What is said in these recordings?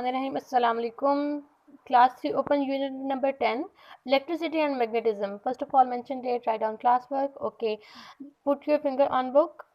Assalamu alaikum. Class 3 open unit number 10 electricity and magnetism. First of all mention date, write down classwork. Okay, put your finger on book.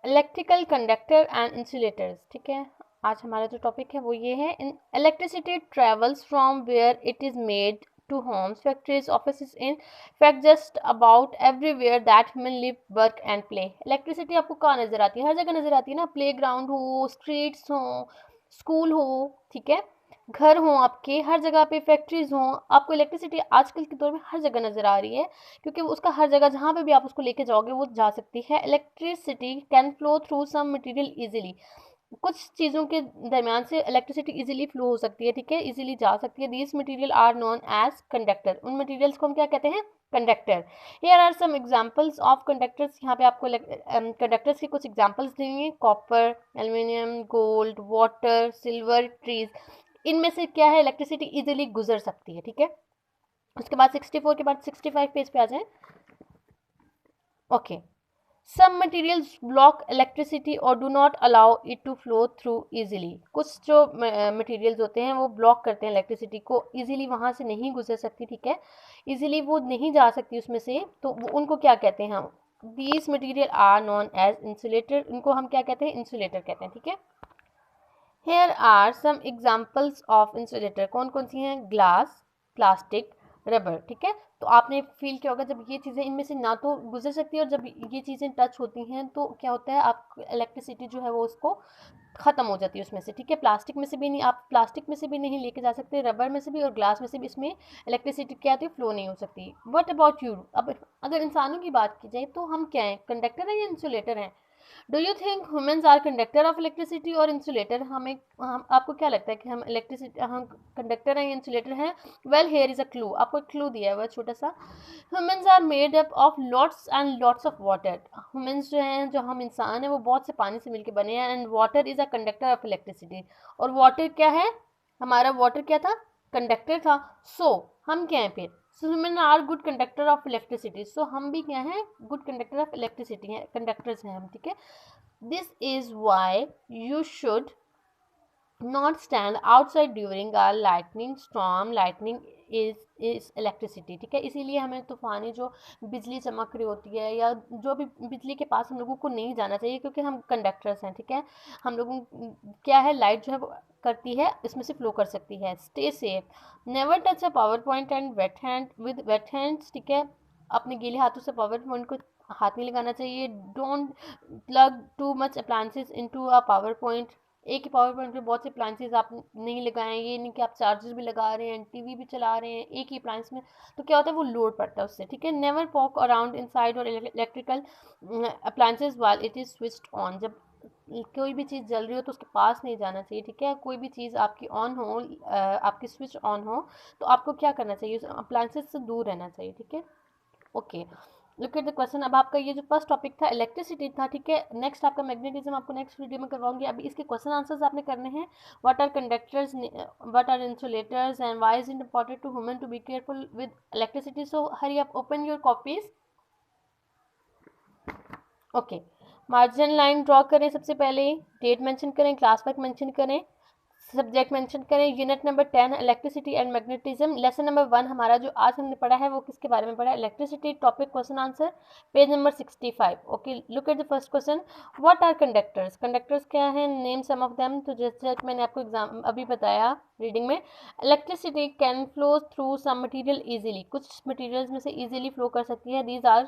Electrical conductor and insulators. ठीक है, आज हमारा जो topic है वो ये है electricity travels from where it is made to homes, factories, offices, in fact just about everywhere that human live, work and play. Electricity आपको कहाँ नज़र आती है? हर जगह नज़र आती है ना, प्ले ग्राउंड हो, स्ट्रीट्स हो, स्कूल हो, ठीक है, घर हो, आपके हर जगह पे फैक्ट्रीज हो, आपको इलेक्ट्रिसिटी आजकल के दौर में हर जगह नज़र आ रही है, क्योंकि उसका हर जगह जहाँ पे भी आप उसको लेके जाओगे वो जा सकती है. Electricity can flow through some material easily. कुछ चीज़ों के दरमियान से इलेक्ट्रिसिटी इजीली फ्लो हो सकती है, ठीक है, इजीली जा सकती है. These material are known as conductor. उन मटेरियल्स को हम क्या कहते हैं? Conductor. Here are some examples of conductors. यहाँ पे आपको कंडक्टर्स के कुछ एग्जांपल्स देंगे. Copper, aluminium, gold, water, silver, trees. इनमें से क्या है, इलेक्ट्रिसिटी इजीली गुजर सकती है, ठीक है. उसके बाद 64 के बाद 65 पेज पे आ जाए. Okay. Some materials block electricity or do not allow it to flow through easily. कुछ जो मटेरियल्स होते हैं वो ब्लॉक करते हैं इलेक्ट्रिसिटी को, इजीली वहाँ से नहीं गुजर सकती, ठीक है, इजीली वो नहीं जा सकती उसमें से, तो उनको क्या कहते हैं हम? These material are known as insulator. इनको हम क्या कहते हैं? इंसुलेटर कहते हैं, ठीक है. Here are some examples of insulator. कौन कौन सी हैं? ग्लास, प्लास्टिक, रबर, ठीक है. तो आपने फील किया होगा जब ये चीज़ें इनमें से ना तो गुजर सकती है और जब ये चीज़ें टच होती हैं तो क्या होता है, आप इलेक्ट्रिसिटी जो है वो उसको ख़त्म हो जाती है उसमें से, ठीक है. प्लास्टिक में से भी नहीं, आप प्लास्टिक में से भी नहीं लेके जा सकते, रबर में से भी और ग्लास में से भी इसमें इलेक्ट्रिसिटी क्या आती है? फ्लो नहीं हो सकती. What about you? अब अगर इंसानों की बात की जाए तो हम क्या हैं? कंडक्टर हैं या इंसुलेटर हैं? Do you think humans are conductor of electricity और इंसुलेटर? हम आपको क्या लगता है कि हम हम कंडक्टर हैं या इंसुलेटर हैं? Well here is a clue. आपको एक क्लू दिया हुआ छोटा सा. Humans are made up of lots and lots of water. Humans जो हैं, जो हम इंसान हैं, वो बहुत से पानी से मिलकर बने हैं. And water is a conductor of electricity. और वाटर क्या है? हमारा वाटर क्या था? कंडक्टर था. सो हम क्या हैं फिर? So human are good conductor of electricity. So हम भी क्या हैं? गुड कंडक्टर ऑफ इलेक्ट्रिसिटी हैं, कंडक्टर्स हैं हम, ठीक है. This is why you should not stand outside during a lightning storm. lightning is electricity, ठीक है. इसीलिए हमें तूफानी जो बिजली चमक रही होती है या जो भी बिजली के पास हम लोगों को नहीं जाना चाहिए, क्योंकि हम कंडक्टर्स हैं, ठीक है. हम लोगों क्या है, लाइट जो है वो करती है, इसमें से फ्लो कर सकती है. Stay safe. Never touch a power point and wait hand with weight hands, ठीक है. अपने गीले हाथों से पावर पॉइंट को हाथ नहीं लगाना चाहिए. Don't plug too much appliances into a power point. एक ही पावर पॉइंट पे बहुत से अप्लायंसेस आप नहीं लगाएं. ये नहीं कि आप चार्जर भी लगा रहे हैं, टीवी भी चला रहे हैं एक ही अप्लायंस में, तो क्या होता है, वो लोड पड़ता है उससे, ठीक है. नेवर वॉक अराउंड इनसाइड और electrical appliances while it is switched on. जब कोई भी चीज़ जल रही हो तो उसके पास नहीं जाना चाहिए, ठीक है. कोई भी चीज़ आपकी ऑन हो, आपकी स्विच ऑन हो, तो आपको क्या करना चाहिए? उस अप्लायंसेस से दूर रहना चाहिए, ठीक है. Okay, look at the question. अब आपका ये जो फर्स्ट टॉपिक था इलेक्ट्रिसिटी था, ठीक है. नेक्स्ट आपका मैग्नेटिज्म आपको नेक्स्ट वीडियो में करवाऊंगी. अभी इसके क्वेश्चन आंसर्स आपने करने हैं. What are conductors, what are insulators and why is it important to human to be careful with electricity. So hurry up, open your copies. Okay, margin line draw करें. सबसे पहले date mention करें, class work mention करें, subject mention करें. Unit number 10 electricity and magnetism. Lesson number 1 हमारा जो आज हमने पढ़ा है वो किसके बारे में पढ़ा है? Electricity. Topic question answer page number 65. Okay, look at the first question. What are conductors? Conductors क्या है? Name some of them. तो जैसे मैंने आपको एग्जाम अभी बताया रीडिंग में, electricity can flow through some material easily. कुछ मटीरियल्स में से ईजिली फ्लो कर सकती है. These are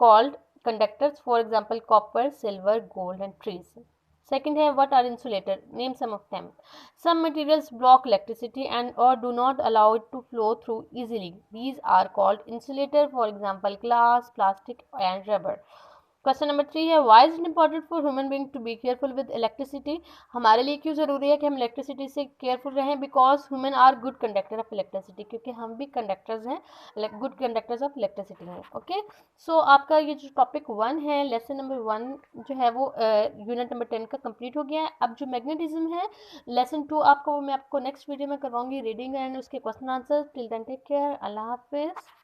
called conductors. For example copper, silver, gold and trees. Second है what are insulator? Name some of them. Some materials block electricity and or do not allow it to flow through easily. These are called insulator. For example, glass, plastic and rubber. Question number 3 है why is it important for human being to be careful with electricity. हमारे लिए क्यों ज़रूरी है कि हम electricity से careful रहें? Because human are good conductor of electricity. क्योंकि हम भी कंडक्टर्स हैं, गुड कंडक्टर्स ऑफ इलेक्ट्रिसिटी हैं. ओके, सो आपका ये जो टॉपिक 1 है, लेसन नंबर 1 जो है वो यूनिट नंबर 10 का कंप्लीट हो गया है. अब जो मैग्नेटिज्म है लेसन 2 आपको मैं आपको नेक्स्ट वीडियो में करवाऊंगी रीडिंग एंड उसके question answer. Till then take care. अल्लाह हाफिज़.